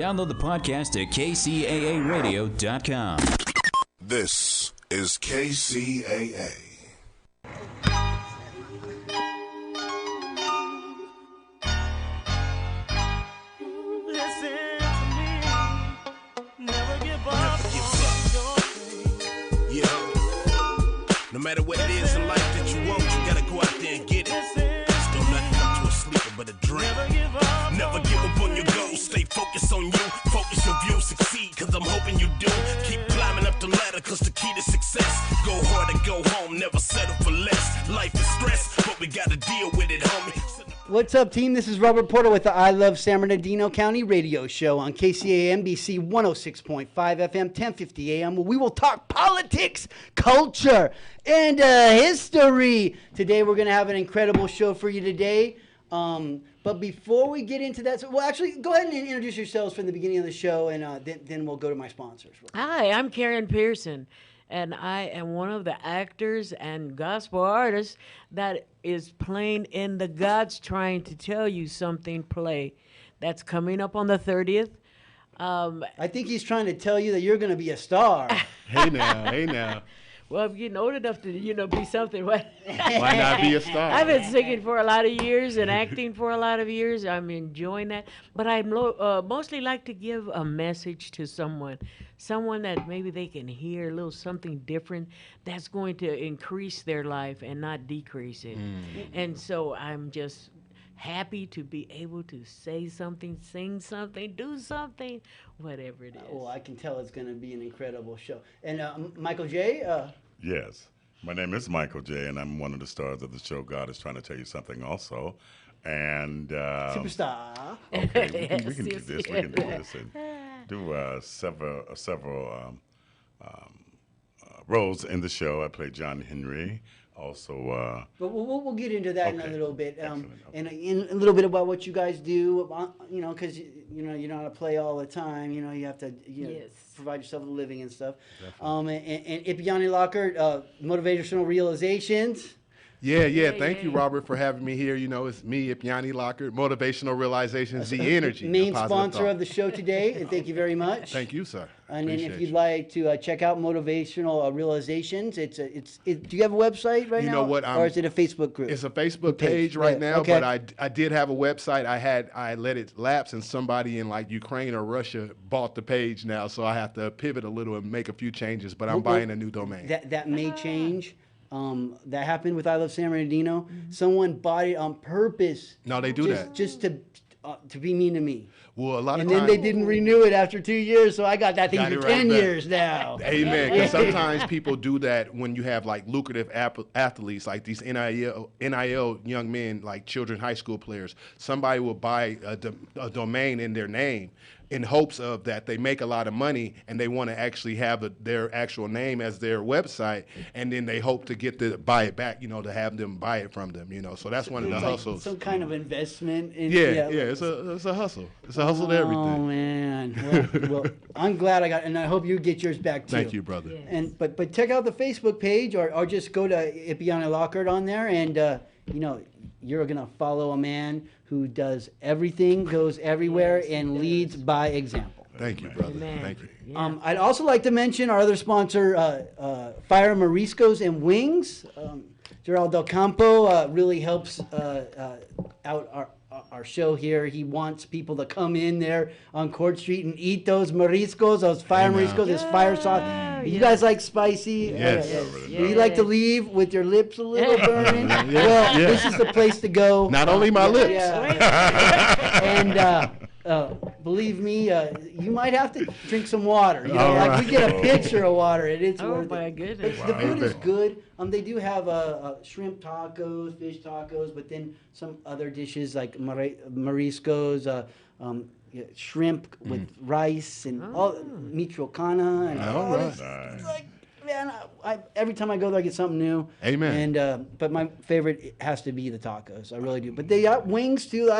Download the podcast at KCAAradio.com. This is KCAA. No matter what it is in life that you want, you gotta go out there and get it. Just don't let it come to a sleeper but a dream. Never give up on your goals. Stay focused on you. Focus your view. Succeed, cause I'm hoping you do. Keep climbing up the ladder, cause the key to success. Go hard and go home. Never settle for less. Life is stress, but we gotta deal with it, homie. What's up, team? This is Robert Porter with the I Love San Bernardino County radio show on KCAA NBC 106.5 FM, 1050 AM, where we will talk politics, culture, and history. Today, we're going to have an incredible show for you today. But before we get into that, well, actually, go ahead and introduce yourselves from the beginning of the show, and then we'll go to my sponsors. Hi, I'm Karen Pearson, and I am one of the actors and gospel artists that is playing in the God's Trying to Tell You Something play that's coming up on the 30th. I think he's trying to tell you that you're going to be a star. Hey now. Well, I'm getting old enough to, be something. Why not be a star? I've been singing for a lot of years and acting for a lot of years. I'm enjoying that. But I mostly like to give a message to someone that maybe they can hear a little something different that's going to increase their life and not decrease it. And so I'm just happy to be able to say something, sing something, do something, whatever it is. Well, I can tell it's going to be an incredible show. And Michael J. Yes. My name is Michael J., and I'm one of the stars of the show God is Trying to Tell You Something also. And Superstar. Okay, we can do this. We can do this and do several roles in the show. I play John Henry. Also, but we'll get into that in a little bit, Okay. and in a little bit about what you guys do, because you're not a play all the time. You have to provide yourself a living and stuff. And Ipiani Lockhart, Motivational Realizations. Yeah. Thank you, Robert, for having me here. It's me, Ipiani Lockhart, Motivational Realizations, the energy. Main sponsor of the show today, and thank you very much. Thank you, sir. And then if you'd like to check out Motivational Realizations, do you have a website right now? You know what? Or is it a Facebook group? It's a Facebook page right now, okay. But I did have a website. I let it lapse, and somebody in like Ukraine or Russia bought the page now, so I have to pivot a little and make a few changes, but I'm buying a new domain. That may change. That happened with I Love San Bernardino. Someone bought it on purpose. No, they do that. Just to be mean to me. Well, a lot of and times. then they didn't renew it after 2 years, so I got that thing for 10 years now. Amen. Because sometimes people do that when you have like lucrative athletes, like these NIL young men, like children high school players. Somebody will buy a domain in their name in hopes of that they make a lot of money and they want to actually have their actual name as their website, and then they hope to get to buy it back, to have them buy it from them, So that's one of the hustles. Some kind of investment. It's a hustle. It's a hustle to everything. Oh man. Well, I'm glad I got, and I hope you get yours back too. Thank you, brother. Yes. And but check out the Facebook page or just go to Ipiani Lockhart on there, and you're gonna follow a man who does everything, goes everywhere, and leads by example. Thank you, brother. Amen. Thank you. Yeah. I'd also like to mention our other sponsor, Fire Mariscos and Wings. Gerald Del Campo really helps out our show here. He wants people to come in there on Court Street and eat those mariscos, those fire mariscos, this fire sauce. You guys like spicy? Yes. Do you like to leave with your lips a little burning? Well, this is the place to go. Not only my lips. And believe me, you might have to drink some water. We get a pitcher of water, and it's worth it. Oh my goodness! The food is good. They do have shrimp tacos, fish tacos, but then some other dishes like mariscos, shrimp with rice and all michoacana. And all this. It's like, man, every time I go there, I get something new. Amen. And but my favorite has to be the tacos. I really do. But they got wings too.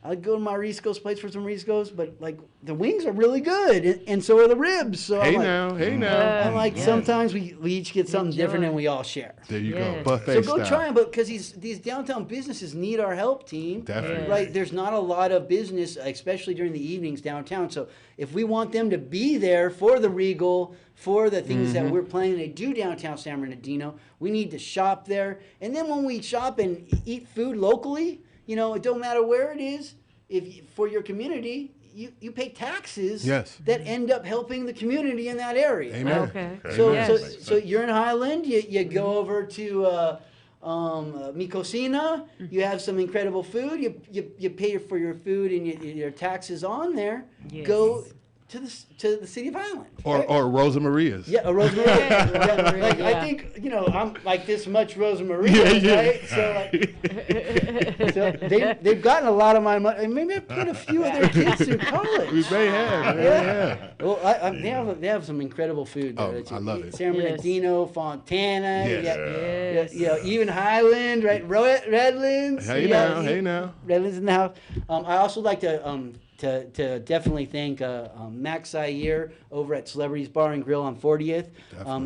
I'd go to Marisco's place for some Marisco's, but like the wings are really good, and so are the ribs. So Hey I'm now. I'm like, sometimes we each get something different and we all share. There you Yeah. go. Buffet So go style. try them, because these downtown businesses need our help, team. Definitely. Right? There's not a lot of business, especially during the evenings downtown. So if we want them to be there for the Regal, for the things that we're planning to do downtown San Bernardino, we need to shop there. And then when we shop and eat food locally, it don't matter where it is. For your community, you pay taxes Yes. that end up helping the community in that area. Amen. Okay. So, Yes. so you're in Highland. You go over to Mi Cocina. You have some incredible food. You pay for your food and your taxes on there. Yes. Go to the city of Highland. Or Rosa Maria's. Yeah, a Rosemary. Like, I Yeah. think I'm like this much Rosemary, right? So they've gotten a lot of my money. Maybe I put a few of their kids through college. We may have. Yeah. Well, they have some incredible food there. Oh, I love it. San Yes. Bernardino, Fontana, Yes. even Highland, right? Redlands. Hey now. Redlands in the house. I also like to definitely thank Max Zaire over at Celebrities Bar and Grill on 40th.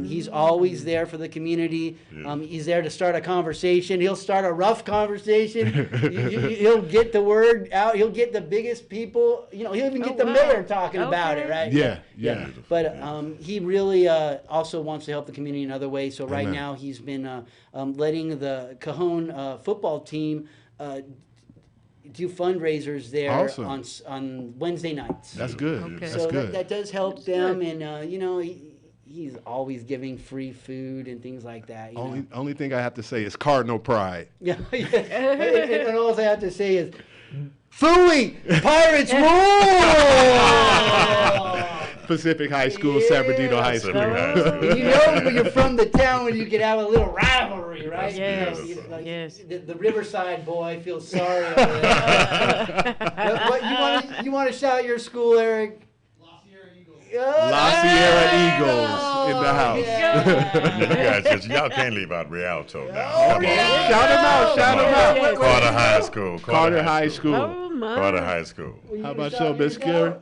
He's always there for the community. He's there to start a conversation. He'll start a rough conversation. He'll get the word out. He'll get the biggest people. He'll even get the mayor talking about it, right? Yeah. But he really also wants to help the community in other ways. So right Amen. now he's been letting the Cajon football team do fundraisers there Awesome. on Wednesday nights. That's good. Okay. That's So good. that does help them, and he's always giving free food and things like that. you know. Only thing I have to say is Cardinal pride. Yeah, and all I have to say is, Phooey, Pirates rule! Pacific High School, San Bernardino High School. Pacific High School. You know when you're from the town when you can have a little rivalry, right? Yes, Yes. yes. The Riverside boy feels sorry over there. What, you want to shout your school, Eric? La Sierra Eagles in the house. Yeah. You guys y'all can't leave out Rialto now. Come on. Shout them out. Shout them out. Yes. Carter High School. Carter High School. Oh my. Carter High School. How about you, Miss Gary?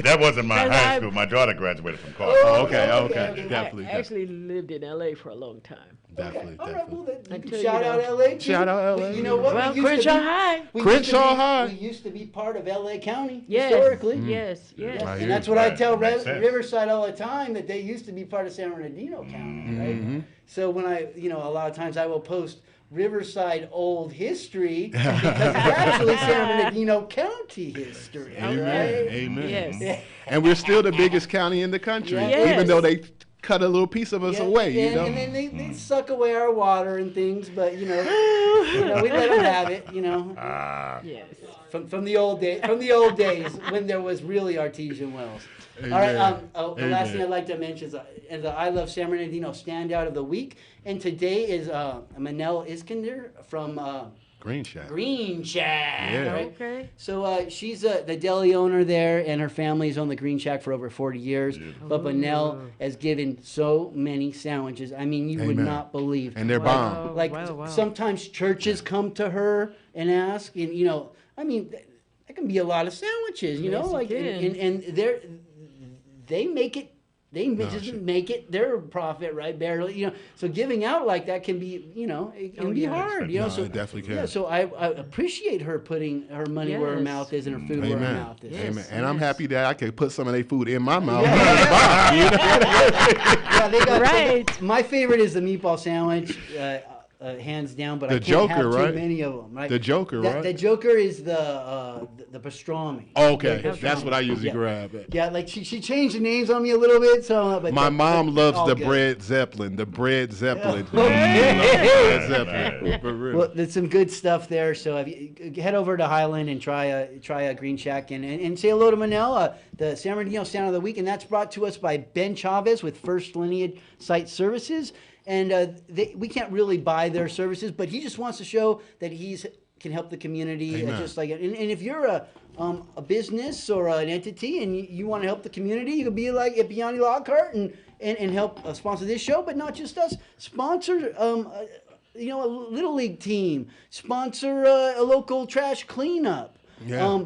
That wasn't my Because high I- school. My daughter graduated from Carter. Oh, okay. Okay. Definitely. I actually lived in LA for a long time. Definitely. All right, well, then you Until, can shout you know. out LA too. Shout out LA. You know what? Well, we used to Crenshaw be- High. we Crenshaw used to be- High. We used to be part of LA County Yes. historically. Yes, yes. Right. And that's what I tell Makes sense. Riverside all the time, that they used to be part of San Bernardino County, right? So when a lot of times I will post Riverside old history because it's actually San Bernardino County history, Amen. right? Amen. Yes. And we're still the biggest county in the country, Yes. even though they cut a little piece of us Yeah, away. You and, know. and then they suck away our water and things, but we let them have it, Yes. from the old days when there was really artesian wells. All right. The last thing I'd like to mention is the I Love San Bernardino standout of the week, and today is Manel Iskander from Green Shack. Green Shack. Yeah. Right? Okay. So she's the deli owner there, and her family's owned the Green Shack for over 40 years. But Manel has given so many sandwiches. I mean, you would Amen. not believe. And they're bomb. Like Wow. sometimes churches come to her and ask, and I mean, that can be a lot of sandwiches, Yes, like, it and they make it. They just make it their profit, right? Barely, So giving out like that can be, it can be hard, No, So it definitely can. Yeah, so I appreciate her putting her money where her Yes. mouth is and her food where her Amen. mouth is. Amen. Yes, And I'm yes. happy that I can put some of their food in my mouth. Yeah, they got Right. my favorite is the meatball sandwich, hands down. But I The can't have Joker, too right? many of them. Right? The Joker, right? The Joker is the pastrami. Okay, The that's what I usually Yeah. grab. Yeah, like she changed the names on me a little bit. So, but My mom loves all the good. bread Zeppelin. The bread Zeppelin. Okay. Bread Zeppelin. For real. Well, there's some good stuff there. So if you head over to Highland and try a Green Shack and say hello to Manel, the San Bernardino Sound of the Week, and that's brought to us by Ben Chavez with First Lineage Site Services. And we can't really buy their services, but he just wants to show that can help the community, Amen. just like it. And if you're a business or an entity and you want to help the community, you could be like Epiani Lockhart and help sponsor this show, but not just us. Sponsor a little league team, sponsor a local trash cleanup. Yeah.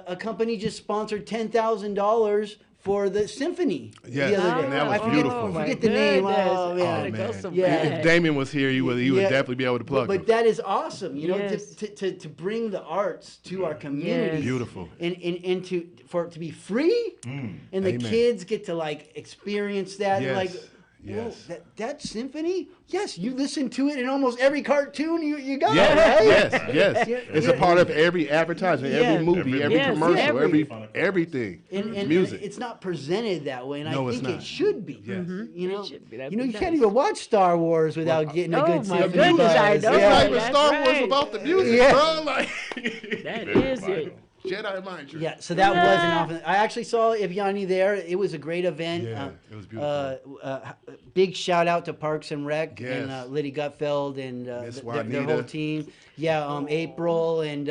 A company just sponsored $10,000 for the symphony Yes, the other day. and that was I beautiful. forget the name. Goodness. Oh, man. Gotta go some Yeah. If Damien was here, you would Yeah. definitely be able to plug But him. that is awesome, Yes. to bring the arts to our community. Yes. Beautiful. And for it to be free, and the Amen. kids get to like experience that. Yes. Like, Yes. whoa, that symphony? Yes, you listen to it in almost every cartoon you got, Yes, right? yes. Yeah, It's yeah. a part of every advertisement, Yeah. every movie, every Yes, commercial, every- everything. And Music. it's not presented that way, and No, I it's think it not. should be. Yes. You know, It should be. That'd you know, be you can't nice. even watch Star Wars without getting a Oh, good my symphony. goodness, I buzz. know. It's Yeah. not even That's Star Wars right. about the music, Yeah. bro. Like That is it. Jedi mind trick. Yeah, so that wasn't often. I actually saw Ivyani there. It was a great event. Yeah, it was beautiful. Big shout out to Parks and Rec Yes. and Liddy Gutfeld and Miss their whole Juanita. team. Yeah, April and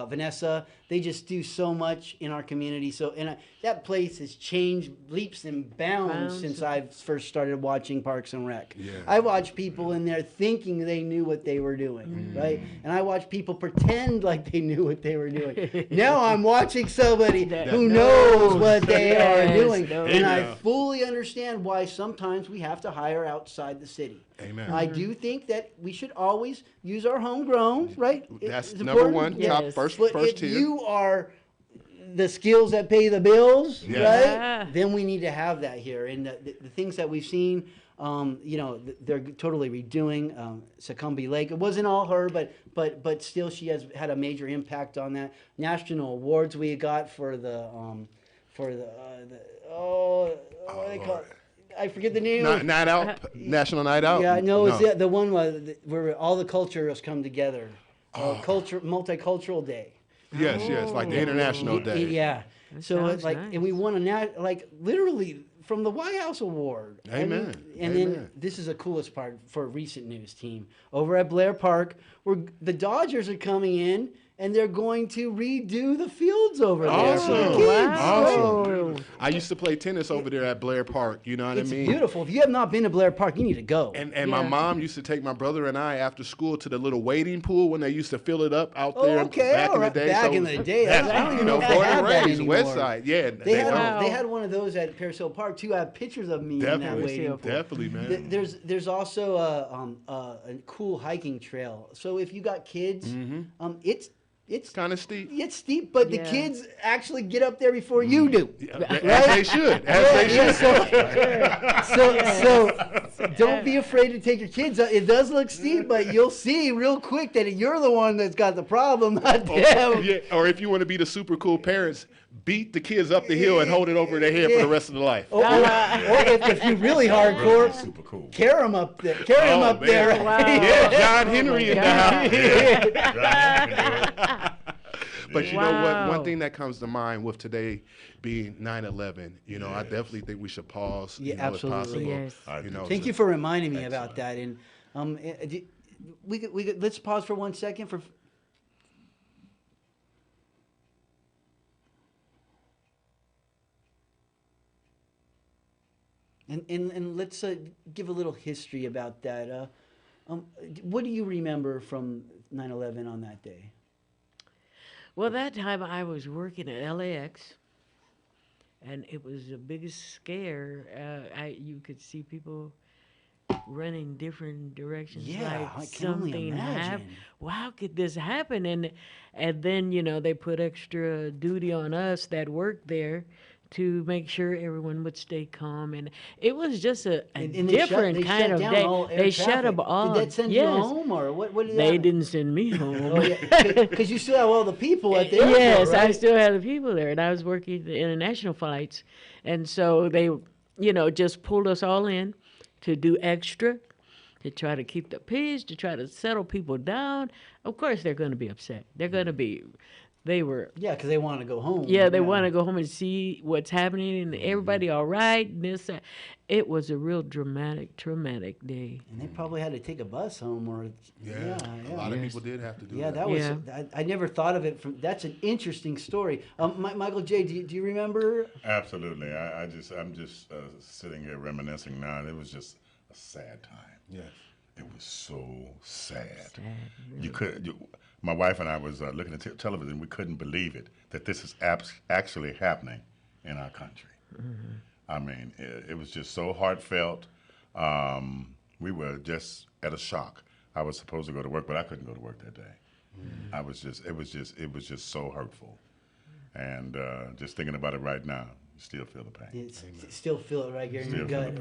Vanessa. They just do so much in our community. So that place has changed leaps and bounds since I first started watching Parks and Rec. Yeah. I watched people in there thinking they knew what they were doing, right? And I watched people pretend like they knew what they were doing. Now I'm watching somebody who knows what they are Yes, doing, knows. and I Yeah. fully understand why sometimes we have to hire outside the city. Amen. I do think that we should always use our homegrown, right? That's It's number important. one, Yes. top first But first if tier. you are the skills that pay the bills, Yes. right? Yeah. Then we need to have that here. And the things that we've seen, they're totally redoing Succumbi Lake. It wasn't all her, but still, she has had a major impact on that. National awards we got for the what do they call it? I forget the name. Night out, National Night Out. Yeah, no, it's the one where all the cultures come together. Multicultural Day. Yes, like the International Day. Yeah. So sounds it's like, nice. and we won literally from the White House Award. Amen. And Amen. then this is the coolest part for recent news team over at Blair Park, where the Dodgers are coming in. And they're going to redo the fields over there for the Awesome. kids. Wow. Awesome. I used to play tennis over there at Blair Park. You know what It's I mean? beautiful. If you have not been to Blair Park, you need to go. And my Yeah. mom used to take my brother and I after school to the little wading pool when they used to fill it up out there okay, back in the alright. day. Back So in the day, that's, I don't even you know know, if they born have and that raised, West anymore. Side. Yeah, They had don't. they had one of those at Paris Hill Park too. I have pictures of me in that Definitely, waiting pool. definitely, man. There's also a cool hiking trail. So if you got kids, it's Kind of steep. it's steep, but the Yeah. kids actually get up there before you do. As they should. As they should. So don't be afraid to take your kids. It does look steep, but you'll see real quick that you're the one that's got the problem, not them. Yeah, or if you want to be the super cool parents, beat the kids up the hill and hold it over their head for the rest of their life. Or if you're really hardcore, Super cool. carry them up there. Carry them Oh, up man. there. Wow. Yeah, John Henry in the God. house. But you know what? One Wow. thing that comes to mind with today being 9/11, I definitely think we should pause. Yeah, If absolutely. possible. Yes. Thank you for reminding me about that. And we could let's pause for 1 second for. And let's give a little history about that. What do you remember from 9/11 on that day? Well, that time I was working at LAX, and it was the biggest scare. You could see people running different directions. Yeah, I like can only something imagine. Well, how could this happen? And then they put extra duty on us that worked there to make sure everyone would stay calm, and it was just a And different kind of day. They shut them all. Did that send you home, or what? What did They that? didn't send me home. Oh yeah, because you still have all the people at the airport, Yes, I right? still had the people there, and I was working the international flights, and so they, just pulled us all in to do extra, to try to keep the peace, to try to settle people down. Of course, they're going to be upset. They're going to be. They were. Yeah, because they want to go home. Yeah, they want to go home and see what's happening, and everybody all right. And this, it was a real traumatic day. And they probably had to take a bus home, or Yeah, a lot of people did have to do Yeah, that. that was. Yeah. I never thought of it from. That's an interesting story. Michael J, do you remember? Absolutely. I'm just sitting here reminiscing now. It was just a sad time. Yes. It was so sad. My wife and I was looking at television. We couldn't believe it, that this is actually happening in our country. Mm-hmm. I mean, it was just so heartfelt. We were just at a shock. I was supposed to go to work, but I couldn't go to work that day. Mm-hmm. It was just so hurtful. And just thinking about it right now, you still feel the pain. Still feel it right here in your gut.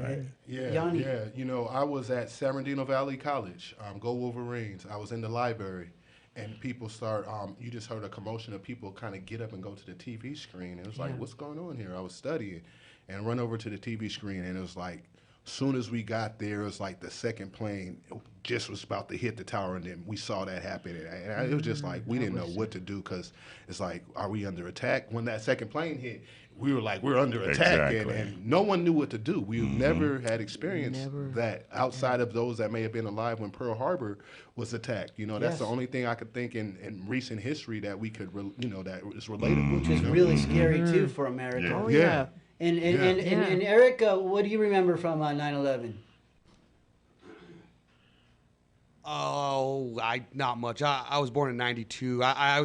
Yeah, Yanni. yeah. You know, I was at San Bernardino Valley College. Go Wolverines. I was in the library, and people start. You just heard a commotion of people kind of get up and go to the TV screen. And it was like, what's going on here? I was studying, and run over to the TV screen, and it was like, soon as we got there, it was like the second plane just was about to hit the tower, and then we saw that happen. And it was just like, we didn't know what to do, because it's like, are we under attack? When that second plane hit, we were like, we're under attack, and no one knew what to do. We never had experienced that outside of those that may have been alive when Pearl Harbor was attacked. You know, that's the only thing I could think in recent history that we could, that is relatable. Which is really scary, too, for America. Yeah. Oh, yeah. And Eric, what do you remember from 9/11? Oh, not much. I was born in '92. I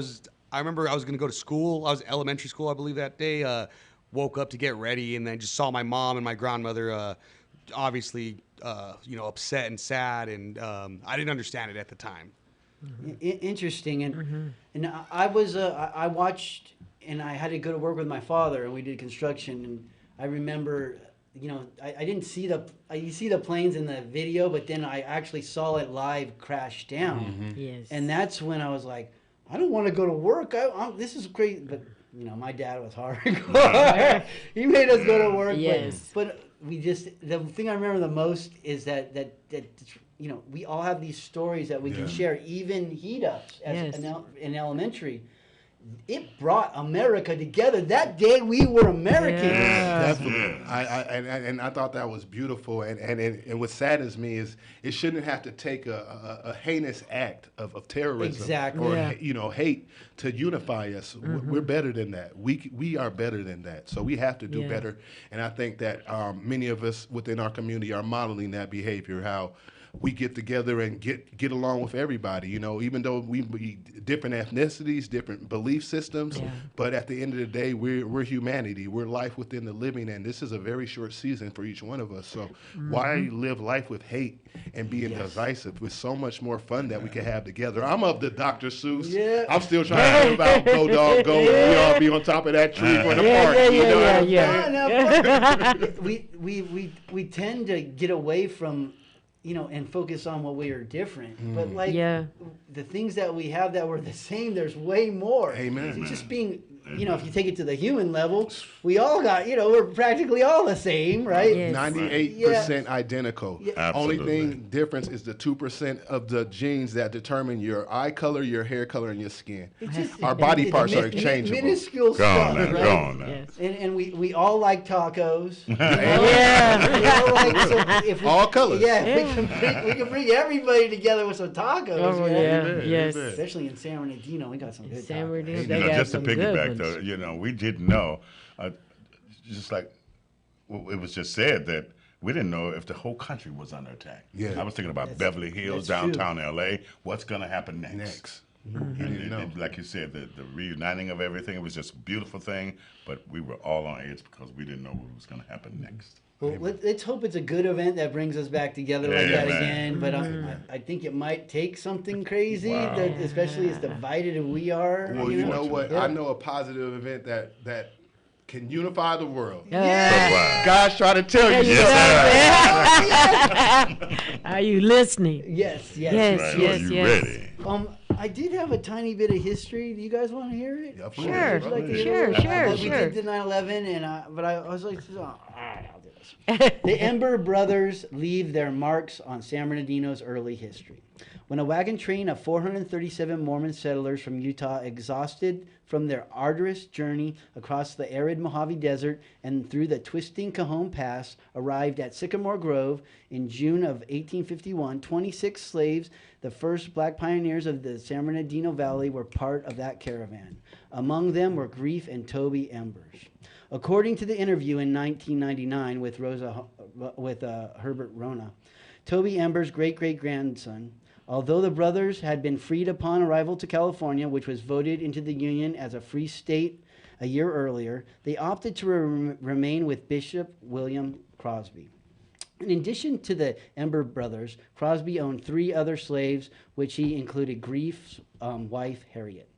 remember I was going to go to school. I was elementary school, I believe, that day. Woke up to get ready, and then just saw my mom and my grandmother, obviously, upset and sad, and I didn't understand it at the time. Interesting, and I watched, and I had to go to work with my father, and we did construction, and I remember, I didn't see you see the planes in the video, but then I actually saw it live crash down. Mm-hmm. Yes. And that's when I was like, I don't want to go to work. This is crazy. But, my dad was hardcore. He made us go to work. Yes. But the thing I remember the most is that we all have these stories that we can share, even he-ups in elementary. It brought America together. That day we were Americans. Yeah. Definitely. I thought that was beautiful. And what saddens me is it shouldn't have to take a heinous act of terrorism or hate to unify us. We're better than that. We are better than that. So we have to do better. And I think that many of us within our community are modeling that behavior, how we get together and get along with everybody, even though we be different ethnicities, different belief systems, but at the end of the day, we're humanity. We're life within the living, and this is a very short season for each one of us. So why live life with hate and being divisive? With so much more fun that we can have together. I'm of the Dr. Seuss. Yeah. I'm still trying to think about Go Dog Go. We all be on top of that tree for the park. We tend to get away from and focus on what we are different. But the things that we have that were the same, there's way more. Amen. It's just being, if you take it to the human level, we all got, we're practically all the same, right? Yes. 98% identical. Yeah. Only thing difference is the 2% of the genes that determine your eye color, your hair color, and your skin. Our body parts are exchangeable. Minuscule stuff, right? Go on now. Yes. And we all like tacos. We Yeah. all like, if we, All colors. Yeah, we can bring everybody together with some tacos. Oh, man. yes. Especially in San Bernardino, we got some good San tacos. Bernardino, they got Just to some good piggyback, ones. though, we didn't know, just like it was just said, that we didn't know if the whole country was under attack. Yeah. I was thinking about Beverly Hills, that's true. downtown L.A. What's going to happen next? You didn't know. Like you said, the reuniting of everything, it was just a beautiful thing, but we were all on edge because we didn't know what was going to happen next. Well, let's hope it's a good event that brings us back together like that again. But I think it might take something crazy, especially as divided as we are. Well, you know what? I know a positive event that can unify the world. Yeah. God's trying to tell you. Are you listening? Yes. Yes. Right, are you ready? I did have a tiny bit of history. Do you guys want to hear it? Yeah, of Sure. course. Would you like to hear it? Sure. We did the 9/11, but I was like, all right, I'll do this. The Ember brothers leave their marks on San Bernardino's early history. When a wagon train of 437 Mormon settlers from Utah, exhausted from their arduous journey across the arid Mojave Desert and through the twisting Cajon Pass, arrived at Sycamore Grove in June of 1851, 26 slaves, the first black pioneers of the San Bernardino Valley, were part of that caravan. Among them were Grief and Toby Embers. According to the interview in 1999 with Herbert Rona, Toby Ember's great-great-grandson. Although the brothers had been freed upon arrival to California, which was voted into the Union as a free state a year earlier, they opted to remain with Bishop William Crosby. In addition to the Ember brothers, Crosby owned 3 other slaves, which he included Grief's wife, Harriet.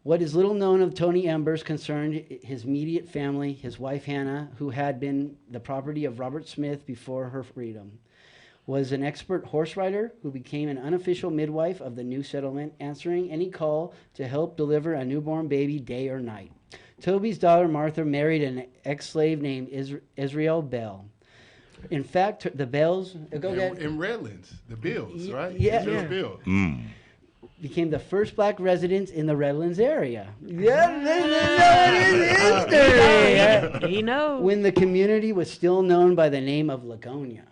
What is little known of Tony Embers concerned his immediate family, his wife Hannah, who had been the property of Robert Smith before her freedom, was an expert horse rider who became an unofficial midwife of the new settlement, answering any call to help deliver a newborn baby day or night. Toby's daughter Martha married an ex-slave named Israel Bell. In fact, the Bells in Redlands, the Bills, right? Yeah. Israel's Bill. Became the first black residents in the Redlands area. Yeah, He knows. when the community was still known by the name of Lagonia.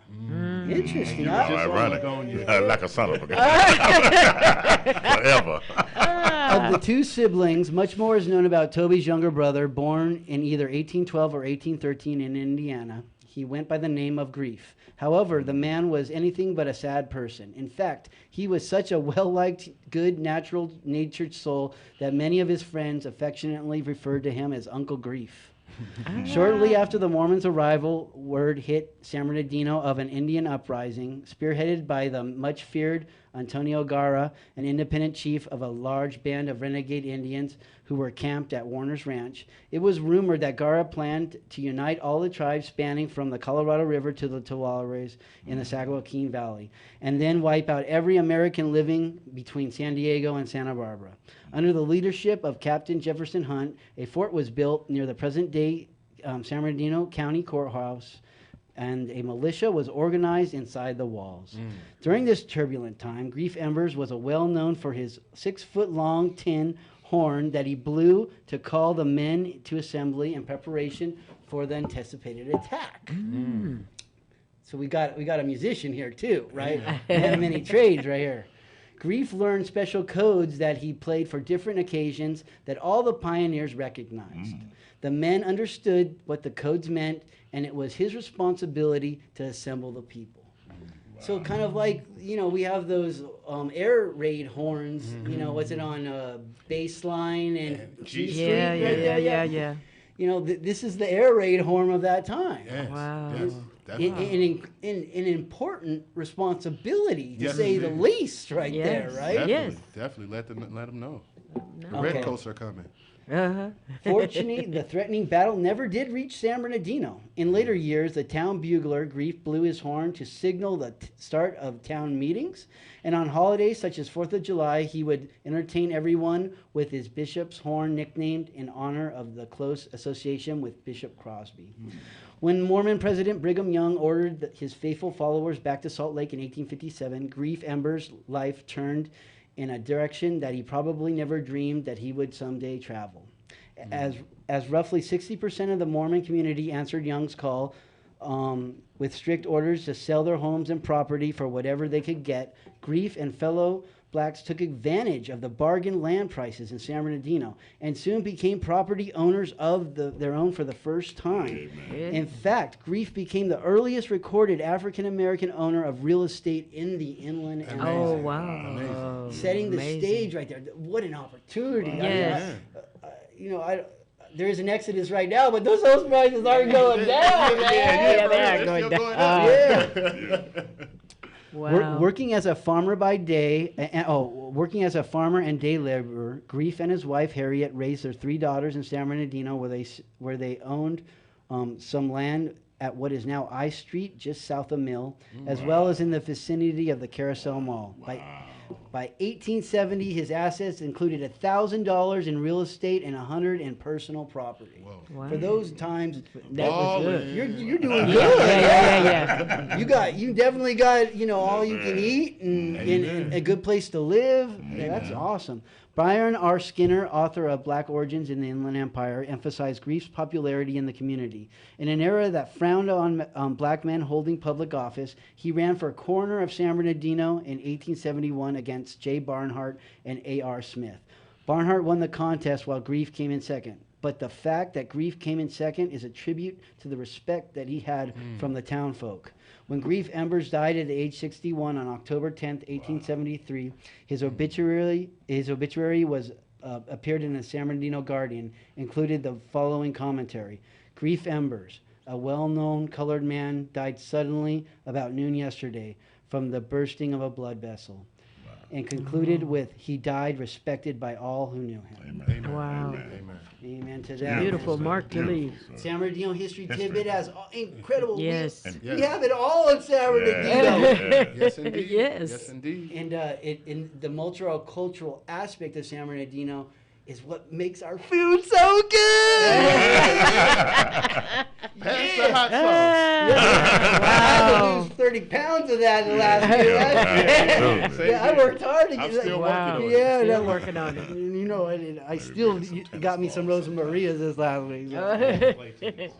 Interesting. Oh, Huh? ironic. Like a son of a gun. Forever. Of the 2 siblings, much more is known about Toby's younger brother, born in either 1812 or 1813 in Indiana. He went by the name of Grief. However, the man was anything but a sad person. In fact, he was such a well-liked, good, natural-natured soul that many of his friends affectionately referred to him as Uncle Grief. Shortly after the Mormons' arrival, word hit San Bernardino of an Indian uprising, spearheaded by the much-feared Antonio Gara, an independent chief of a large band of renegade Indians who were camped at Warner's Ranch. It was rumored that Gara planned to unite all the tribes spanning from the Colorado River to the Tualares in the Saguaquin Valley, and then wipe out every American living between San Diego and Santa Barbara. Under the leadership of Captain Jefferson Hunt, a fort was built near the present-day San Bernardino County Courthouse, and a militia was organized inside the walls. During this turbulent time, Grief Embers was well-known for his 6-foot-long tin horn that he blew to call the men to assembly in preparation for the anticipated attack. So we got a musician here too, right? Many trades right here. Grief learned special codes that he played for different occasions that all the pioneers recognized. The men understood what the codes meant, and it was his responsibility to assemble the people. So kind of like, we have those air raid horns, what's it on Baseline and G Street? Yeah. This is the air raid horn of that time. Yes, Wow. yes, An important responsibility, to say the least, right there, right? Definitely, definitely let them know. The redcoats are coming. Fortunately, the threatening battle never did reach San Bernardino. In later years, the town bugler, Grief, blew his horn to signal the start of town meetings. And on holidays such as 4th of July, he would entertain everyone with his bishop's horn, nicknamed in honor of the close association with Bishop Crosby. When Mormon President Brigham Young ordered his faithful followers back to Salt Lake in 1857, Grief Embers' life turned in a direction that he probably never dreamed that he would someday travel. As roughly 60% of the Mormon community answered Young's call with strict orders to sell their homes and property for whatever they could get, Grief and fellow blacks took advantage of the bargain land prices in San Bernardino and soon became property owners of their own for the first time. Amen. In fact, Grief became the earliest recorded African-American owner of real estate in the inland area. Oh, wow. Setting the Amazing. stage right there. What an opportunity. Yes. There is an exodus right now, but those house prices aren't going down, man. Yeah, they are going down. Wow. Working as a farmer by day, working as a farmer and day laborer, Grief and his wife Harriet raised their 3 daughters in San Bernardino, where they owned some land at what is now I Street, just south of Mill, as well as in the vicinity of the Carousel Mall. By 1870, his assets included $1,000 in real estate and $100 in personal property. Wow. For those times, that Ballin'. was good. You're doing good. Yeah. You definitely got all you can eat and a good place to live. Yeah, that's awesome. Byron R. Skinner, author of Black Origins in the Inland Empire, emphasized Grief's popularity in the community. In an era that frowned on black men holding public office, he ran for coroner of San Bernardino in 1871 against J. Barnhart and A.R. Smith. Barnhart won the contest while Grief came in second. but the fact that Grief came in second is a tribute to the respect that he had from the town folk. When Grief Embers died at age 61 on October 10th, 1873, his obituary was appeared in the San Bernardino Guardian, included the following commentary. Grief Embers, a well-known colored man, died suddenly about noon yesterday from the bursting of a blood vessel. And concluded with, he died respected by all who knew him. Amen. Wow. Amen. Amen to that. Beautiful mark to leave. San Bernardino History Tidbit has incredible. Yes. We have it all in San Bernardino. Yes, indeed. Yes. Yes, indeed. And in the multicultural aspect of San Bernardino is what makes our food so good. Pass the hot sauce. I had to lose 30 pounds of that in the last year. Yeah, I worked hard to get I'm still Wow. working on it. Yeah, Still that- working on it. You know, I still got me some Rosa Marias this last week. That's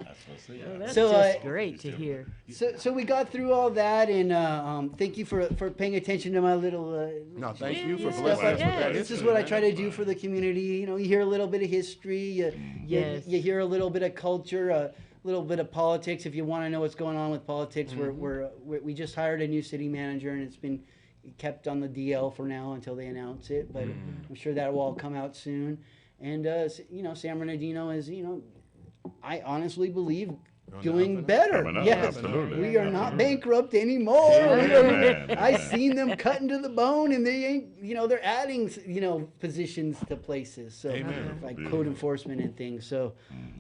So, just great to hear. So we got through all that, and thank you for paying attention to my little. No, thank you for Yeah. blessing us with Yeah. that. This is history, what I man. try to do for the community. You know, you hear a little bit of history, Yes. you hear a little bit of culture, a little bit of politics. If you want to know what's going on with politics, we just hired a new city manager, and it's been kept on the DL for now until they announce it. But I'm sure that will all come out soon. And you know, San Bernardino is, you know, I honestly believe doing better. Coming up, Yes, absolutely. we are not bankrupt anymore. Amen. I seen them cutting to the bone, and they ain't, you know, they're adding, you know, positions to places. So Amen. like code enforcement and things. So,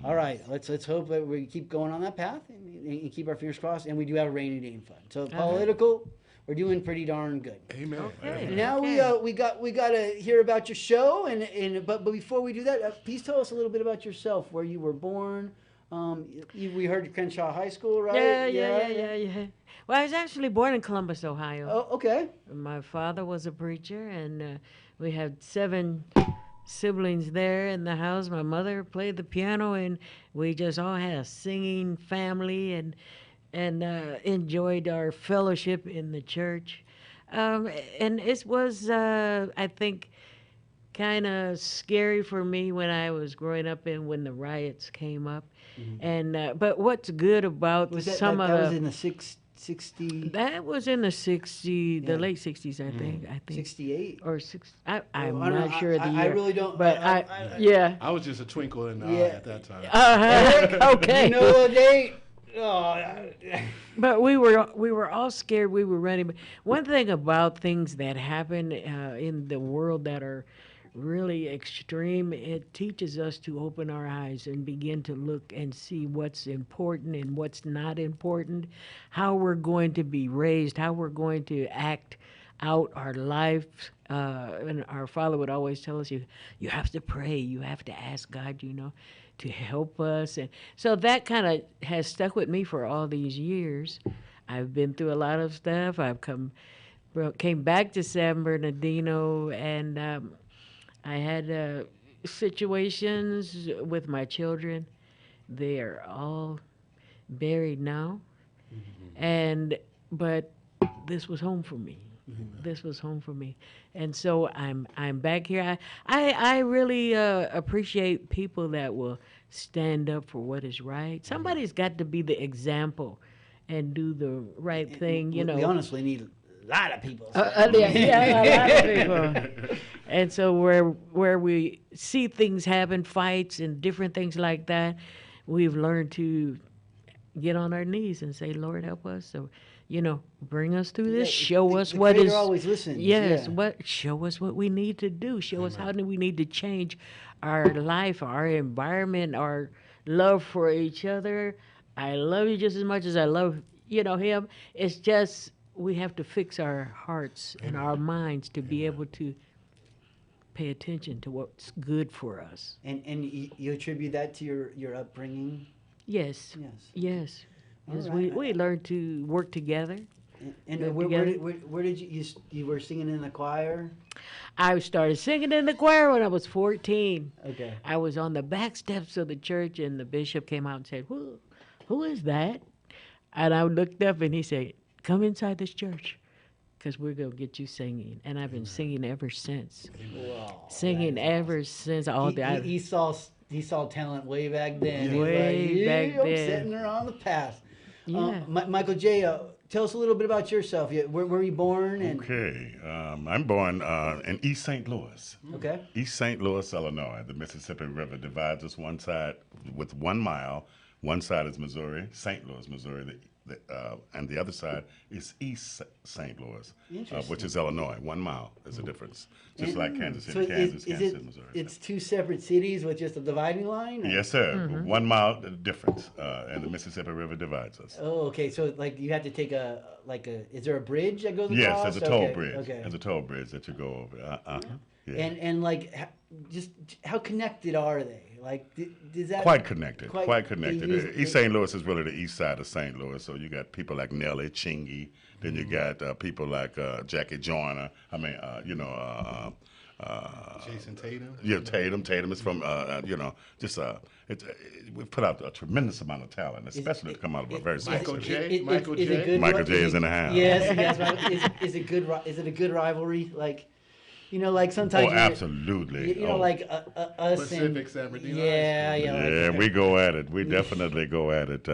all right, let's hope that we keep going on that path and keep our fingers crossed. And we do have a rainy day fund. So political, we're doing pretty darn good. Amen. Okay. Now we got to hear about your show, but before we do that, please tell us a little bit about yourself, where you were born. We heard Crenshaw High School, right? Yeah. Well, I was actually born in Columbus, Ohio. Oh, okay. My father was a preacher, and we had 7 siblings there in the house. My mother played the piano, and we just all had a singing family and enjoyed our fellowship in the church. And it was, I think, kind of scary for me when I was growing up and when the riots came up. And but what's good about Was that, some that, of that the was in the 60, that was in the 60s, Yeah. the late 60s, I think. 68? Or 6. I'm I don't not know. sure of the year. I really don't. But yeah. I was just a twinkle in the eye Yeah. at that time. Okay. You know the date? Oh, But we were all scared. We were running. But one thing about things that happen in the world that are really extreme, it teaches us to open our eyes and begin to look and see what's important and what's not important, how we're going to be raised, how we're going to act out our life. And our father would always tell us, you have to pray, you have to ask God, you know, to help us. And so that kind of has stuck with me for all these years. I've been through a lot of stuff. Came back to San Bernardino, and I had situations with my children. They are all buried now, but this was home for me. This was home for me, and so I'm back here. I really appreciate people that will stand up for what is right. Somebody's got to be the example and do the right thing. You know, we honestly need a lot of people. yeah, a lot of people. And so where we see things happen, fights and different things like that, we've learned to get on our knees and say, Lord, help us. So, you know, bring us through this. Show us the what Creator is. always listens. Yes, Yeah. show us what we need to do. Show us how do we need to change our life, our environment, our love for each other. I love you just as much as I love, him. It's just we have to fix our hearts and our minds to be able to pay attention to what's good for us. And you attribute that to your upbringing? Yes. Yes. Yes. Yes, All right. we learned to work together. And Work where did you were singing in the choir? I started singing in the choir when I was 14. Okay. I was on the back steps of the church, and the bishop came out and said, who is that? And I looked up, and he said, come inside this church, because we're going to get you singing. And I've been singing ever since. Wow. Singing ever since. All He, the he saw he saw talent way back then. Way He's like, back I'm then. setting her on the path. Yeah. Michael J., tell us a little bit about yourself. Where were you born? And Okay, I'm born in East St. Louis. Okay. East St. Louis, Illinois. The Mississippi River divides us one side with 1 mile. One side is Missouri, St. Louis, Missouri, and the other side is East St. Louis, which is Illinois. 1 mile is the difference, just like Kansas City, Kansas, Kansas City, Missouri. It's two separate cities with just a dividing line? Or? Yes, sir. 1 mile difference, and the Mississippi River divides us. Oh, okay. So like you have to take is there a bridge that goes across? Yes, there's a toll Okay, bridge. Okay. There's a toll bridge that you go over. Yeah. And like, just how connected are they? Like, does that Quite connected. Quite they connected. use- East St. Louis is really the east side of St. Louis. So you got people like Nellie Chingy. Then you got people like Jackie Joyner. I mean, Jason Tatum. Yeah, Tatum is from we've put out a tremendous amount of talent, especially to come out of a very small Michael city. J. Michael is it J. good Michael ri- J is in the house. Yes. Is it good? Is it a good rivalry? Like, like sometimes. Oh, absolutely. Like us Pacific and San Bernardino. yeah. Yeah, we go at it. We definitely go at it.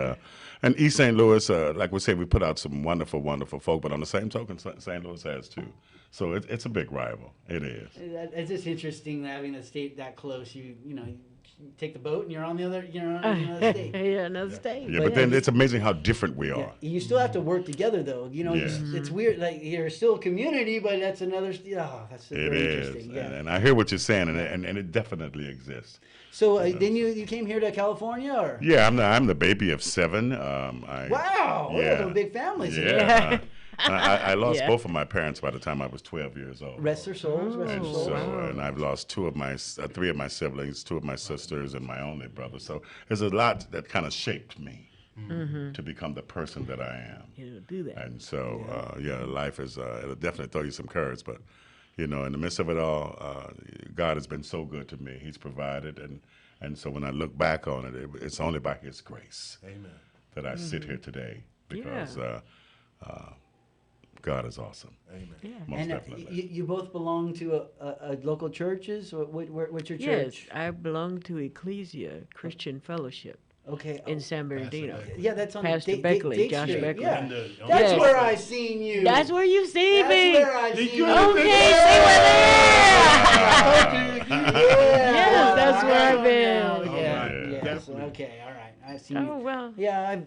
And East St. Louis, like we say, we put out some wonderful, wonderful folk, but on the same token, St. Louis has too. So it's a big rival. It is. It's just interesting having a state that close. You take the boat and you're on the other. You're on another state. Yeah, another state. Yeah, but then it's amazing how different we are. You still have to work together, though. Yes. It's weird. Like you're still a community, but that's another. That's It very is. interesting. Yeah. And I hear what you're saying, and it definitely exists. So then you came here to California, or? Yeah, I'm the baby of 7. Wow, we have a big family. So Yeah. I lost Yeah. both of my parents by the time I was 12 years old. Rest their souls. Rest their And souls. so, and I've lost 3 of my siblings, 2 of my sisters, and my only brother. So there's a lot that kind of shaped me to become the person that I am. It'll do that. And so, life is, it'll definitely throw you some curves. But, in the midst of it all, God has been so good to me. He's provided. And so when I look back on it, it's only by His grace that I sit here today because God is awesome. Amen. Yeah. Most And definitely. you both belong to a local churches. What's your Yes, church? I belong to Ecclesia Christian Fellowship Okay. in San Bernardino. Yeah, that's on Pastor Da- Beckley, Date Josh Street. Beckley. Yeah. Yes. That's where I seen you. That's where you see That's me. where I seen you. Okay, see we're there. Yeah. Yes, that's where I've been. Yeah. yeah. Yes. Definitely. Okay. All right. I see. Oh well. Yeah.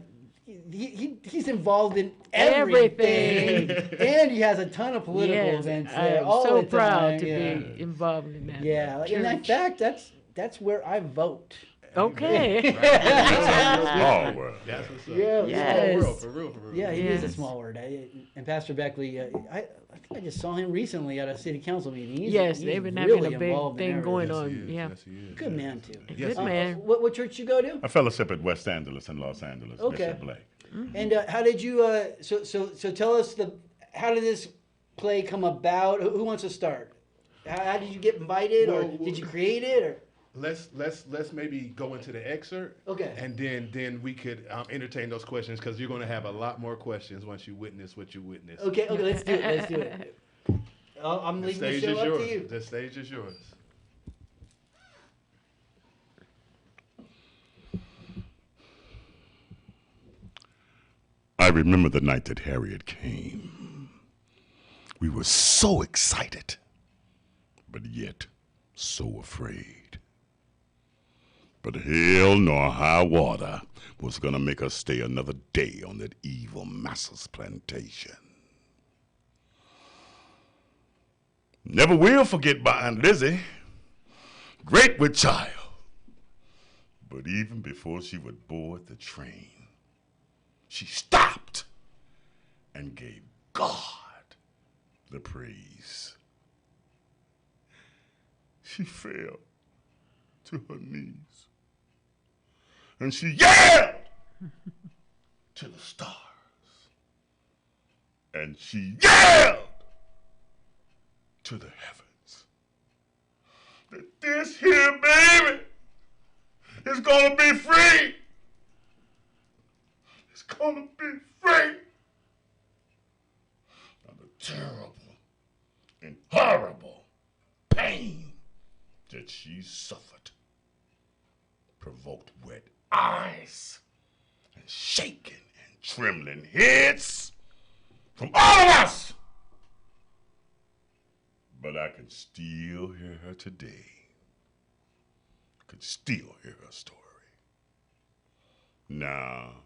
He's involved in everything, and he has a ton of political Yes, events I there am all so the proud time. to Yeah. be involved in that. Yeah. Like, and in church. fact, that's where I vote. Okay. Small world. That's what's up. Yeah. Yes. For real. Yeah, he is a Yes. small word. And Pastor Beckley, I think I just saw him recently at a city council meeting. Yes, he's they've been really having a big involved in thing going everything. on. Yeah. Yes, he is. Good man too. Yes, Good man. What church you go to? A fellowship at West Angeles in Los Angeles, Okay. Bishop Blake. And how did you? So tell us how did this play come about? Who wants to start? How did you get invited, or Well, did you create it, or? Let's maybe go into the excerpt. Okay. And then we could entertain those questions because you're going to have a lot more questions once you witness what you witnessed. Okay, let's do it. Let's do it. I'm The leaving the stage show is up yours. to you. The stage is yours. I remember the night that Harriet came. We were so excited, but yet so afraid. But hell nor high water was going to make us stay another day on that evil massa's plantation. Never will forget my Aunt Lizzie, great with child. But even before she would board the train, she stopped and gave God the praise. She fell to her knees and she yelled to the stars and she yelled to the heavens that this here baby is gonna be free. It's gonna be free. Now the terrible and horrible pain that she suffered. provoked wet eyes and shaking and trembling heads from all of us. But I can still hear her today. Could still hear her story. Now,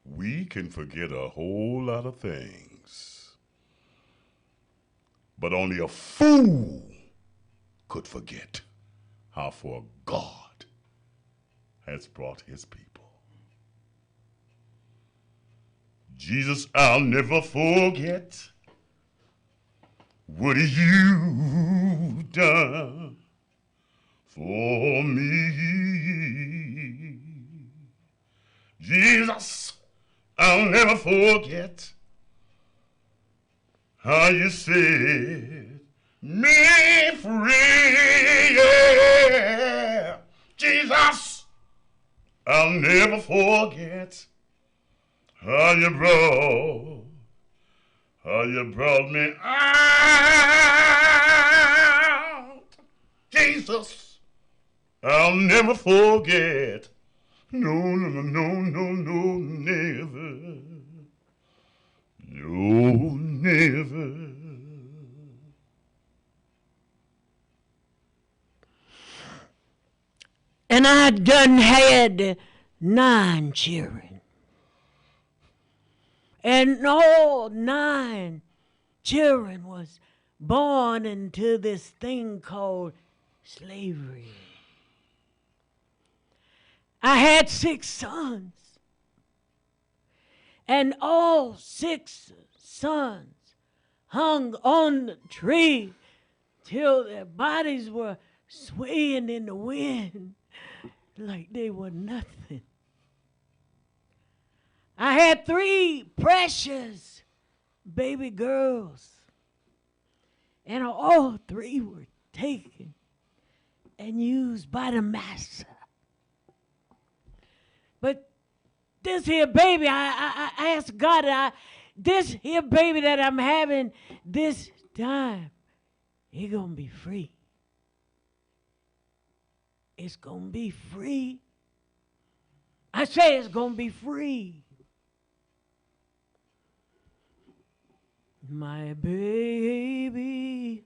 we can forget a whole lot of things, but only a fool could forget how far God has brought his people. Jesus, I'll never forget what you done for me. Jesus, I'll never forget how you set me free. Yeah. Jesus, I'll never forget how you brought me out. Jesus, I'll never forget. No, no, no, no, no, never. No, never. And I done had 9 children. And all 9 children was born into this thing called slavery. I had 6 sons. And all 6 sons hung on the tree till their bodies were swaying in the wind like they were nothing. I had 3 precious baby girls, and all 3 were taken and used by the master. But this here baby, I asked God, this here baby that I'm having this time, he gonna be free. It's gonna be free. I say it's gonna be free. My baby,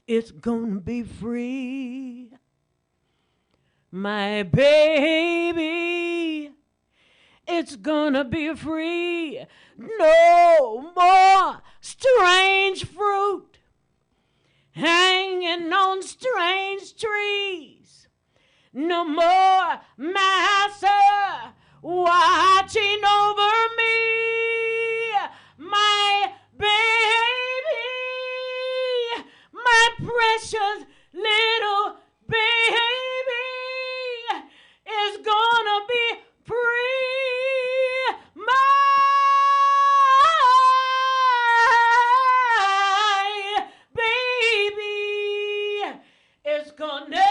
it's gonna be free. My baby, it's gonna be free. No more strange fruit hanging on strange trees. No more master watching over me. My baby, my precious little baby is gonna be free. My baby is gonna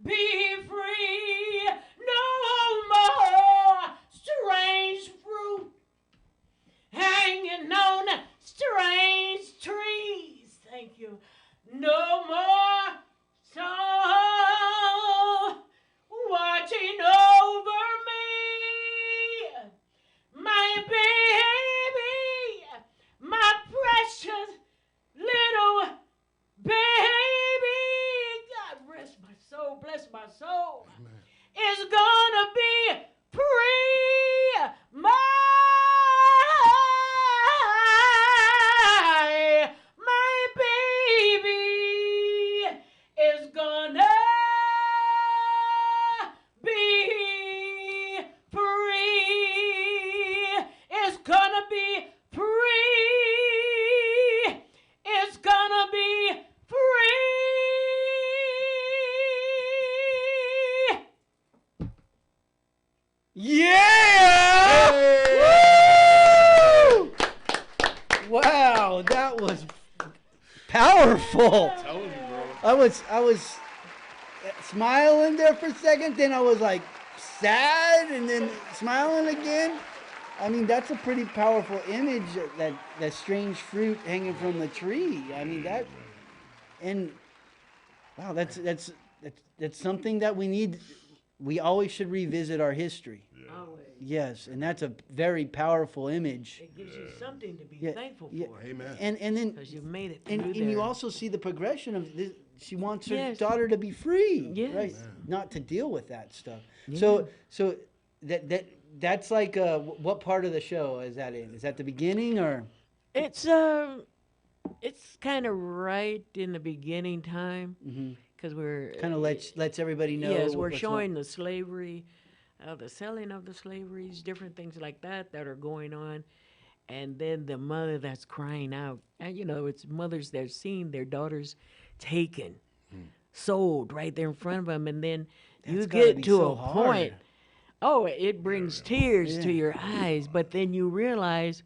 be free. No more strange fruit hanging on strange trees. Thank you. No more sun watching over me. My baby, my precious little baby, God rest my soul, bless my soul, is gonna be free. My baby is gonna be free. It's gonna be free. It's gonna be free. Yeah! Woo! Wow, that was powerful. I was smiling there for a second, then I was like sad, and then smiling again. I mean, that's a pretty powerful image, that strange fruit hanging from the tree. I mean, that, and wow, that's that's something that we need. We always should revisit our history. Always. Yes, and that's a very powerful image. It gives you something to be Yeah, thankful yeah. for. Amen. And then Because you made it and through you there. also see the progression of this. She wants her Yes. daughter to be free, Yes. right? Not to deal with that stuff. Yeah. So that's like what part of the show is that in? Is that the beginning or? It's kind of right in the beginning time because we're Kind of lets everybody know. Yes, we're what's showing the slavery, the selling of the slaveries, different things like that are going on, and then the mother that's crying out, and it's mothers that are seeing their daughters taken, sold right there in front of them, and then you That's gotta get be to so a hard. point. Oh, it brings tears to your eyes, but then you realize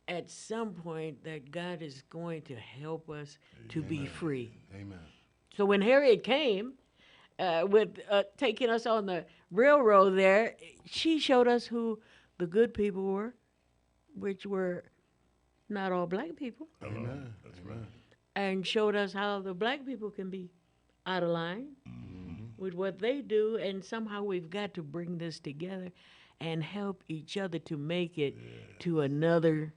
at some point that God is going to help us to be free. Amen. So when Harriet came with taking us on the railroad there, she showed us who the good people were, which were not all black people, Amen. That's right. and showed us how the black people can be out of line with what they do, and somehow we've got to bring this together and help each other to make it to another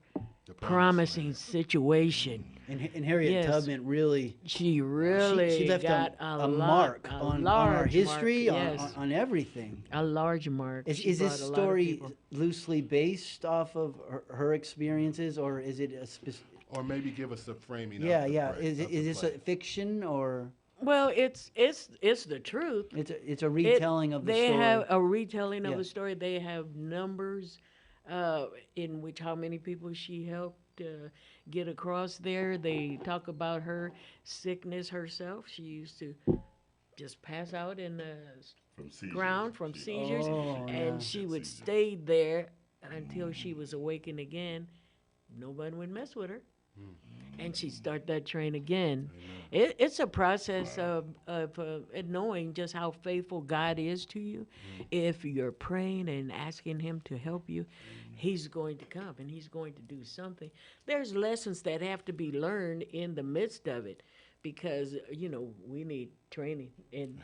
promising situation. And Harriet Yes. Tubman really. She really she left got a mark on our large history, mark, yes. on everything. A large mark. Is She this brought a lot of story people. loosely based off of her experiences, or is it a specific? Or maybe give us the framing. Yeah, of the yeah. play- Is of the this play. a fiction or Well, it's the truth. it's a retelling of the they story? have a retelling of Yeah. the story. They have numbers in which how many people she helped get across there. They talk about her sickness herself. She used to just pass out in the From seizures. ground from seizures, Oh, and yeah. she would stay there until she was awakened again. Nobody would mess with her, and she'd start that train again. It's a process of knowing just how faithful God is to you. If you're praying and asking Him to help you, He's going to come and He's going to do something. There's lessons that have to be learned in the midst of it, because we need training and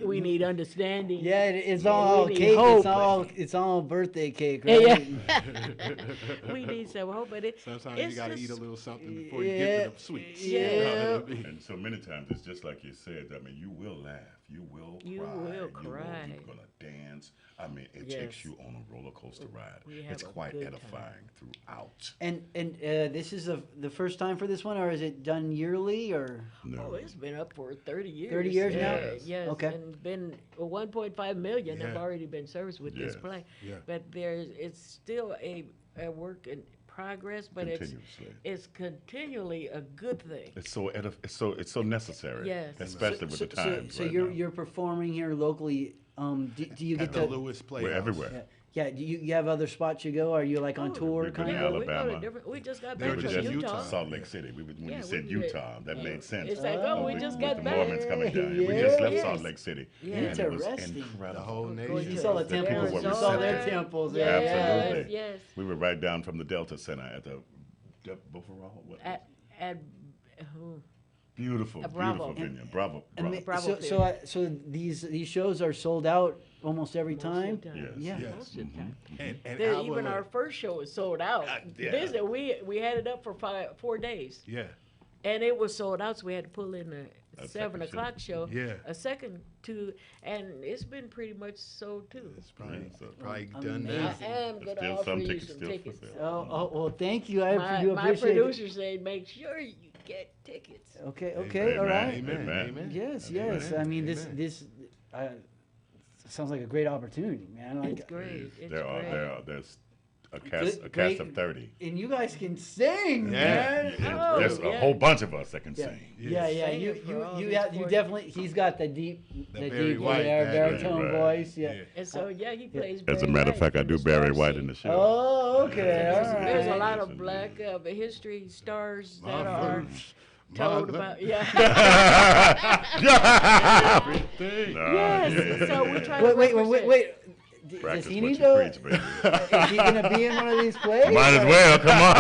we need understanding. Yeah, it's and all we need cake. hope. It's all birthday cake, Yeah, right? we need some hope, but Sometimes it's you got to just- eat a little something before you Yeah. get to the sweets. Yeah. You know what I mean? And so many times it's just like you said. I mean, you will laugh, you will You cry, will cry. you're gonna dance. I mean, it Yes. takes you on a roller coaster ride. We have It's a quite good edifying throughout. And this is the first time for this one, or is it done yearly, or? No, Oh, it's been up for 30 years. 30 years now? Yes. Okay. And been 1.5 million have Yeah. already been serviced with this Yes. play. Yeah. But it's still a work in progress, but Continuously. it's continually a good thing. It's so necessary. Yes. Especially with the times. So right you're now. you're performing here locally. Do you At get the to? Lewis Playhouse. We're everywhere. Yeah. Yeah. Do you have other spots you go? Are you like on tour? we've been Kind in of? We go to Alabama. different. We just got They back were from just in Utah. Salt Lake City. When Yeah, you said we- Utah, that made sense. It's like, oh, we With- just with got the back. Mormons coming down. We Yeah. just left Yes. Salt Lake City. Yeah. And it was Interesting. incredible. The whole Going nation. You to saw the The people temples. were You saw their receptive. temples. Yeah. Absolutely. Yes. We were right down from the Delta Center at the Buffalo. What was At it? Beautiful, Bravo. beautiful venue. Bravo. And Bravo. Bravo so these shows are sold out almost every time. Yes. Yeah. Yes. Most of the time. And Even our first show was sold out. yeah. We had it up for 4 days, Yeah. and it was sold out. So we had to pull in a 7 second o'clock show. Yeah. A second to, and it's been pretty much sold too. It's probably, Yeah, so- probably done I now. am gonna Still offer some you tickets some still for tickets. sale. Oh, well, thank you. I do My appreciate producer said, make sure you get tickets. it. Okay, all right. Amen. Amen. Amen. Yes, Amen. yes. I mean, Amen. this sounds like a great opportunity, man. Like, It's great. It's There's a cast Great. of 30. and you guys can sing, Yeah. man. Oh, There's a yeah. whole bunch of us that can Yeah. sing. Yeah, yeah. Sing You it for all you these have, you boys. definitely. He's got the deep, The Barry deep White, baritone right. voice. Yeah. Yeah. And so he plays. As a Barry matter of White fact, I in do the Barry Star White Scene. in the show. Oh, okay. All right. There's a lot of Yes, black history stars My that are verse. told My- about. Yeah. Everything. Yes. So we try to Wait. represent. Does Practice he what need you to? preach, baby. Is he gonna be in one of these plays? Might as or- well, come on.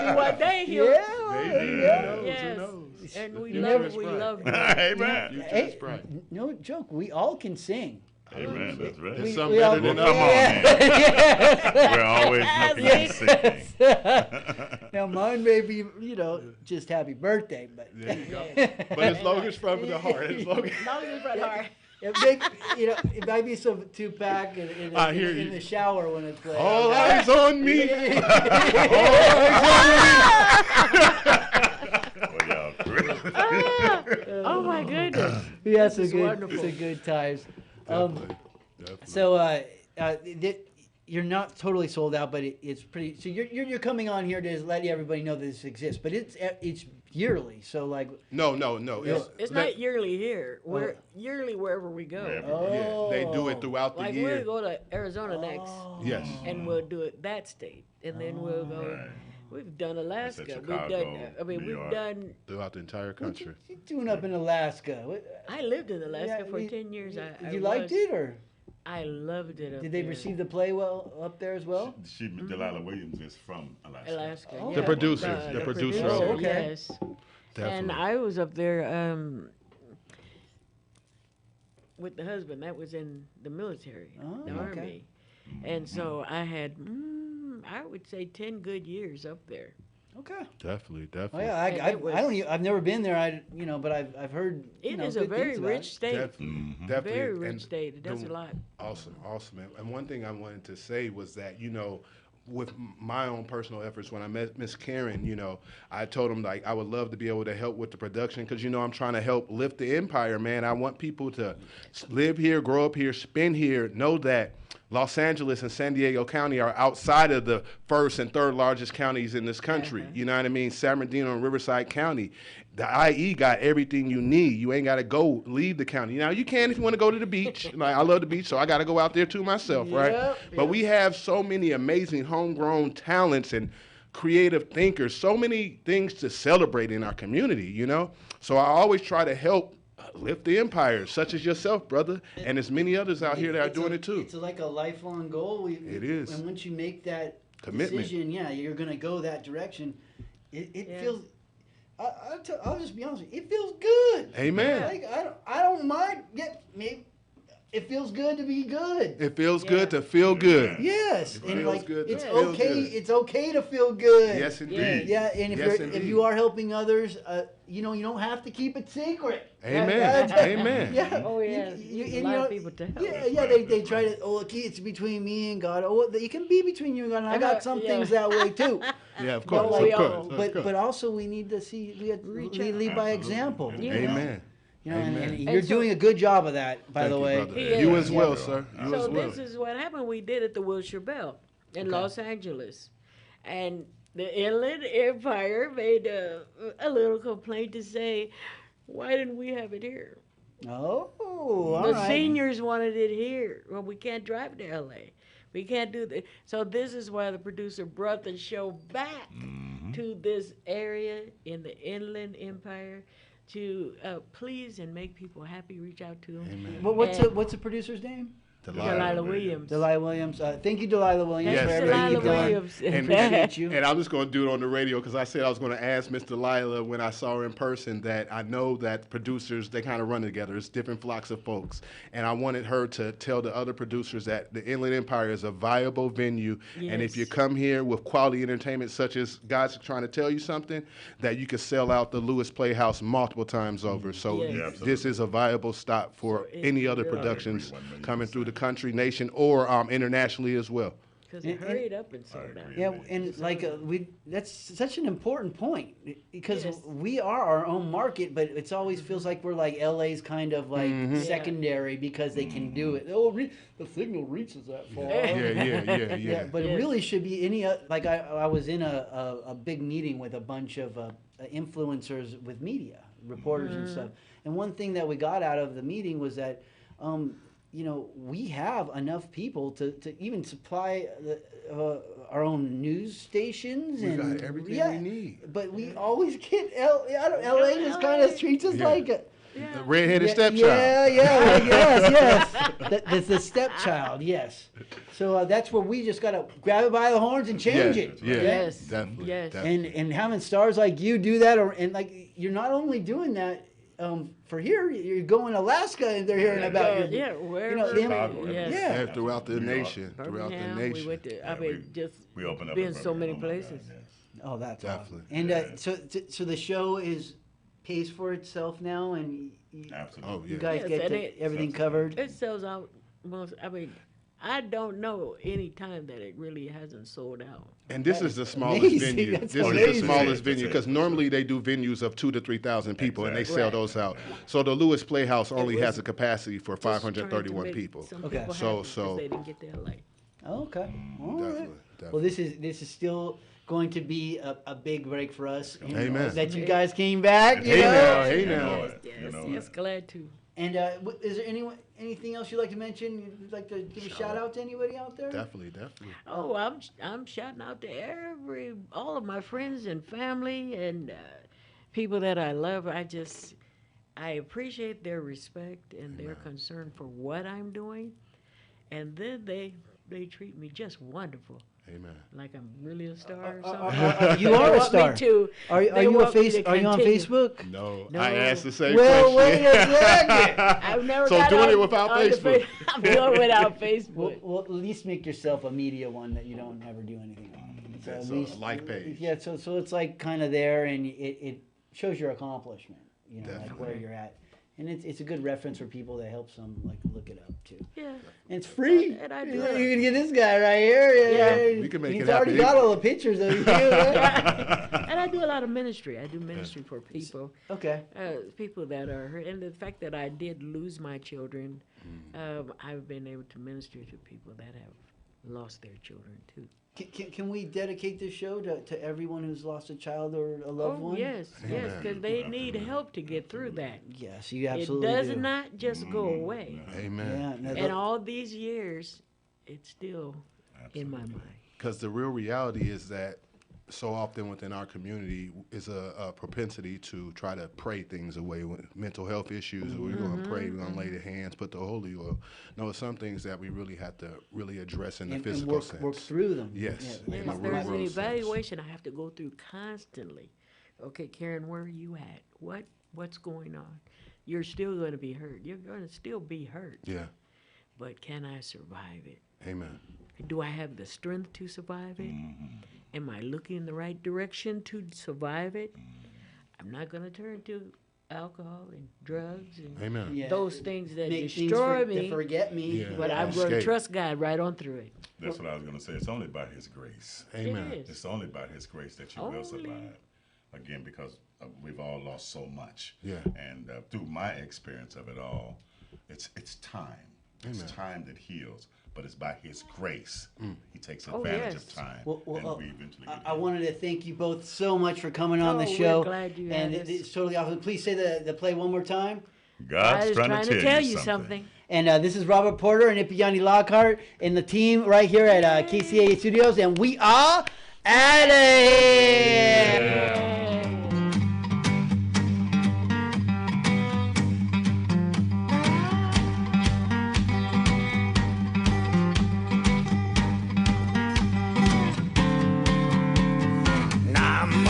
Maybe one day he'll. Yeah. Maybe. Yeah. Who knows? Yes. Who knows? And we Future love is we bright. love Amen. Future Hey, is bright. no joke. We all can sing. Amen. That's right. There's some we all- better than Well, come others. on, man. We're always looking and seeking. Now mine may be, just happy birthday, but There you go. But as long as from the heart, as long as Long as it's right hard. it might be some two-pack I hear in you. the shower when it's playing. all eyes on me. Well, y'all crazy. Oh my goodness. Yeah, This is wonderful. some good times. Definitely. So you're not totally sold out, but it's pretty. So you're coming on here to let everybody know that this exists, but it's yearly. So like, No. It's not yearly here. We're yearly wherever we go. Yeah, they do it throughout the Like year. we'll go to Arizona next, Yes. and we'll do it that state, and then we'll go. Right. We've done Alaska. We've Chicago, done. I mean, New we've York. done. Throughout the entire country. what you doing up in Alaska? I lived in Alaska Yeah, for you- 10 years. I You liked it, or I loved it. Up did they there. receive the play well up there as well? She, Delilah Williams, is from Alaska. Alaska? Oh. Yeah. The producer. The producer. Oh, okay. Yes. Definitely. And I was up there with the husband that was in the military, the Oh, okay. Army. And so I had, I would say 10 good years up there. Okay. Definitely. Oh yeah, And I it was- don't. I've never been there. But I've heard. It is good a very things about rich it. state. Definitely. Very rich And state. It does a lot. Awesome. And one thing I wanted to say was that, with my own personal efforts, when I met Miss Karen, I told him, like, I would love to be able to help with the production because, I'm trying to help lift the empire, man. I want people to live here, grow up here, spend here, know that Los Angeles and San Diego County are outside of the first and third largest counties in this country. You know what I mean? San Bernardino and Riverside County. The IE got everything you need. You ain't got to leave the county. Now, you can if you want to go to the beach. Like, I love the beach, so I got to go out there too myself, right? Yep, But we have so many amazing homegrown talents and creative thinkers, so many things to celebrate in our community, So I always try to help lift the empire, such as yourself, brother, and there's many others out here that are doing it too. It's like a lifelong goal. It is. And once you make that Commitment. decision, you're going to go that direction. It Yeah. feels. I'll just be honest with you. It feels good. Amen. Like I don't mind. Yeah, maybe it feels good to be good. It feels good to feel good. Yes, It and feels like good to it's feel okay. good. It's okay to feel good. Yes, indeed. Yeah, and if Yes, if indeed. you are helping others, you don't have to keep it secret. Amen. Amen. Yeah. Oh, yeah. A lot of people to help. Yeah. They try to. Oh, it's between me and God. Oh, it can be between you and God. And I got some Yeah. things that way too. Yeah, of But course. like, Of course. Of but course. also we need to see. We have to Reach lead out. by example. Yeah. Amen. And Amen. you're so- doing a good job of that, by Thank the you, way. brother. Yeah. You as well, Yeah. sir. You So as well. this is what happened. We did at the Wilshire Bell in Los Angeles, and the Inland Empire made a little complaint to say, why didn't we have it here? Oh, all The right. seniors wanted it here. Well, we can't drive to L.A. We can't do that. So this is why the producer brought the show back to this area in the Inland Empire to please and make people happy. Reach out to them. What's the producer's name? Delilah Williams. Delilah Williams. Thank you, Delilah Williams. Yes, for thank everything you, you've Delilah done. Williams. And, Appreciate you. and I'm just going to do it on the radio because I said I was going to ask Miss Delilah when I saw her in person that I know that producers, they kind of run together. It's different flocks of folks. And I wanted her to tell the other producers that the Inland Empire is a viable venue. And if Yes. you come here with quality entertainment, such as God's trying to tell you something, that you can sell out the Lewis Playhouse multiple times over. So Yes. Yeah, this is a viable stop for So any other really- productions I agree, 1,000,000%. coming through the country, nation, or internationally as well. Because it hurried up and sold out. agree. Yeah, and like that's such an important point because Yes. we are our own market, but it's always feels like we're like LA's kind of like secondary because they can do it. Oh, the signal reaches that far. Yeah. But it Yes. really should be any like I was in a big meeting with a bunch of influencers with media reporters and stuff, and one thing that we got out of the meeting was that. We have enough people to even supply our own news stations. We and got everything we need. But we always get LA just kind of treats us like The redheaded stepchild. Yes. The stepchild, yes. So that's where we just got to grab it by the horns and change it. Yeah, Yes. definitely. Yes. Definitely. And having stars like you do that, and like you're not only doing that for here, you're going to Alaska and they're hearing about you. Yeah, wherever. Chicago, Yes. Yeah. Throughout the New York. nation. Throughout the Birmingham, nation. we went to, I Yeah, mean, just we opened up been in so many Birmingham. Oh, my places. God, yes. Oh, that's Definitely. awesome. And so the show pays for itself now, and Absolutely. Oh, you yeah. guys Yes, get and it- everything covered. It sells out most, I mean, I don't know any time that it really hasn't sold out. And this is the smallest amazing. venue. That's This is amazing. the smallest That's venue it. because normally they do venues of 2,000 to 3,000 people and they Exactly. sell those out. So the Lewis Playhouse only was has a capacity for Just trying to 531 make people. Some Okay. people So- happy 'cause so- they didn't get to LA. Okay. All right. Definitely. Well, this is still going to be a big break for us. You know, Amen. that you guys came back. You Hey know? now, hey You know now. it. You Yes, know yes, it. glad to. And is there anything else you'd like to mention? You'd like to give a shout out to anybody out there? Definitely. Oh, I'm shouting out to all of my friends and family and people that I love. I appreciate their respect and their concern for what I'm doing, and then they treat me just wonderful, Amen. like I'm really a star or something. You are They a want me star. to- Are they you want me to Are you on continue. Facebook? No, No. I asked the same Well, question. wait a second. I've never So got doing on- it without on the Facebook. I'm doing it without Facebook. Well, at least make yourself a media one that you don't ever do anything on. So Okay, at so a least, like page. Yeah, so it's like kind of there, and it shows your accomplishment. You know, like where Definitely. you're at, and it's a good reference for people that helps them like look it up too. Yeah. And it's free. And I do You it. can get this guy right here. Yeah. We can make He's it already happen. got all the pictures of you. Right? And I do a lot of ministry. I do ministry for people. Okay. People that are hurt, and the fact that I did lose my children, I've been able to minister to people that have lost their children too. Can we dedicate this show to everyone who's lost a child or a loved Oh one? yes, because they need help to get through that. Yes, you It absolutely does do. not just go away, Amen. Yeah, no, and all these years, it's still in my mind. Because the real reality is that so often within our community is a propensity to try to pray things away. With mental health issues, we're going to pray, we're going to lay the hands, put the holy oil. No, it's some things that we really have to really address in the and physical work, sense. work through them. Yes. Yeah. In the Yes, real there's an world sense. evaluation I have to go through constantly. Okay, Karen, where are you at? What's going on? You're still going to be hurt. You're going to still be hurt. Yeah. But can I survive it? Amen. Do I have the strength to survive it? Am I looking in the right direction to survive it? I'm not going to turn to alcohol and drugs and Amen. Yeah. those things that Make things destroy to me. forget me. Yeah. But I'm going to Escape. trust God right on through it. That's what I was going to say. It's only by His grace. Amen. It is. It's only by His grace that you will Only. survive. Again, because we've all lost so much. Yeah. And through my experience of it all, it's time. It's Amen. time that heals. But it's by His grace. He takes Oh, advantage yes. of time. Well, and we eventually get I healed. wanted to thank you both so much for coming on the Oh, we're show. glad you and had us. it's totally awesome. Please say the play one more time. God's I was trying to tell you something. And this is Robert Porter and Ipiani Lockhart and the team right here at KCAA Studios, and we are at it.